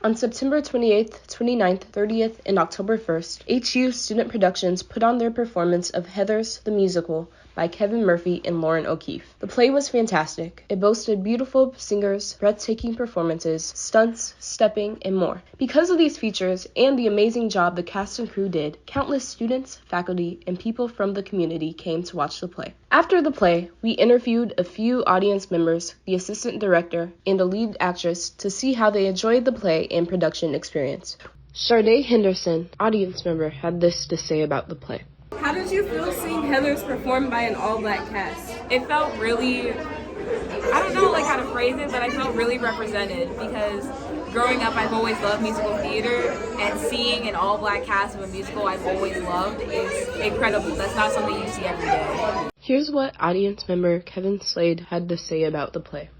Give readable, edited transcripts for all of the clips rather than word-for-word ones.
On September 28th, 29th, 30th, and October 1st, HU Student Productions put on their performance of Heathers the Musical by Kevin Murphy and Lauren O'Keefe. The play was fantastic. It boasted beautiful singers, breathtaking performances, stunts, stepping, and more. Because of these features and the amazing job the cast and crew did, countless students, faculty, and people from the community came to watch the play. After the play, we interviewed a few audience members, the assistant director, and the lead actress to see how they enjoyed the play and production experience. Sharday Henderson, audience member, had this to say about the play. How did you feel seeing Heathers performed by an all-black cast? It felt really, I don't know like how to phrase it, but I felt really represented because growing up I've always loved musical theater, and seeing an all-black cast of a musical I've always loved is incredible. That's not something you see every day. Here's what audience member Kevin Slade had to say about the play.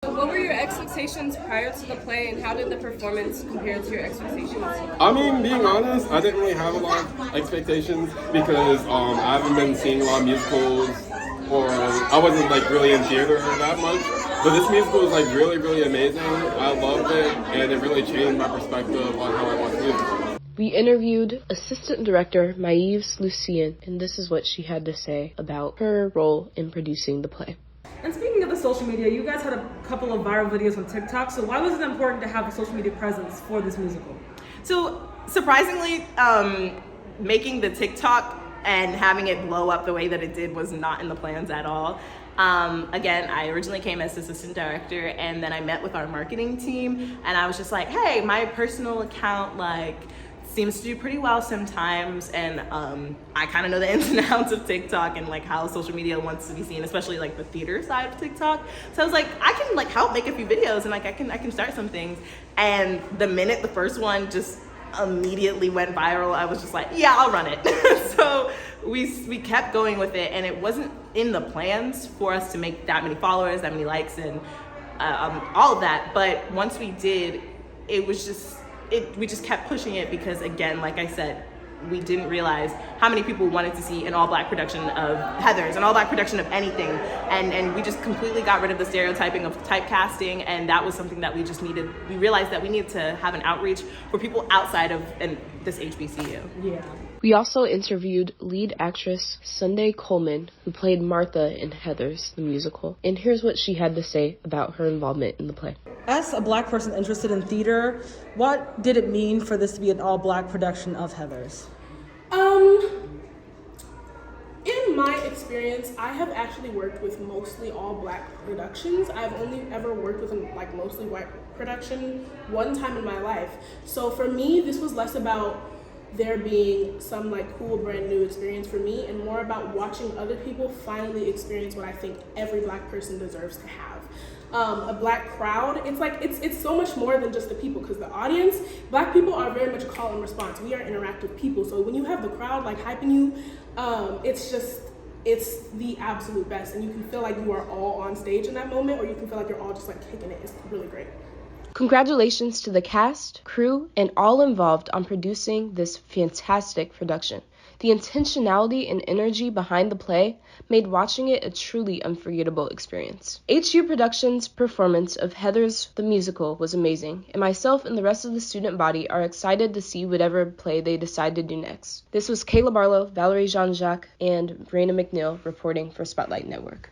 What were your expectations prior to the play, and how did the performance compare to your expectations? I mean, being honest, I didn't really have a lot of expectations because I haven't been seeing a lot of musicals, or I wasn't like really in theater that much. But this musical was like really, really amazing. I loved it, and it really changed my perspective on how I watch music. We interviewed assistant director Maieves Lucien, and this is what she had to say about her role in producing the play. And speaking of the social media, you guys had a couple of viral videos on TikTok, so why was it important to have a social media presence for this musical? So surprisingly, making the TikTok and having it blow up the way that it did was not in the plans at all. Again, I originally came as assistant director, and then I met with our marketing team, and I was just like, hey, my personal account seems to do pretty well sometimes, and I kind of know the ins and outs of TikTok and like how social media wants to be seen, especially like the theater side of TikTok. So I was like, I can like help make a few videos, and like I can start some things. And the minute the first one just immediately went viral, I was just like, yeah, I'll run it. So we kept going with it, and it wasn't in the plans for us to make that many followers, that many likes, and all of that. But once we did, it was just we just kept pushing it because, again, like I said, we didn't realize how many people wanted to see an all-black production of Heathers, an all-black production of anything, and we just completely got rid of the stereotyping of typecasting, and that was something that we just needed. We realized that we needed to have an outreach for people outside of this HBCU. Yeah. We also interviewed lead actress Sunday Coleman, who played Martha in Heathers the Musical, and here's what she had to say about her involvement in the play. As a black person interested in theater, what did it mean for this to be an all-black production of Heathers? In my experience, I have actually worked with mostly all black productions. I've only ever worked with a mostly white production one time in my life. So for me, this was less about there being some cool brand new experience for me, and more about watching other people finally experience what I think every black person deserves to have. A black crowd, it's so much more than just the people, because the audience, black people are very much call and response. We are interactive people, so when you have the crowd hyping you, it's the absolute best, and you can feel like you are all on stage in that moment, or you can feel like you're all just kicking it. It's really great. Congratulations to the cast, crew, and all involved on producing this fantastic production. The intentionality and energy behind the play made watching it a truly unforgettable experience. HU Productions' performance of Heathers the Musical was amazing, and myself and the rest of the student body are excited to see whatever play they decide to do next. This was Kayla Barlow, Valery Jacques, and Reinah McNeil reporting for Spotlight Network.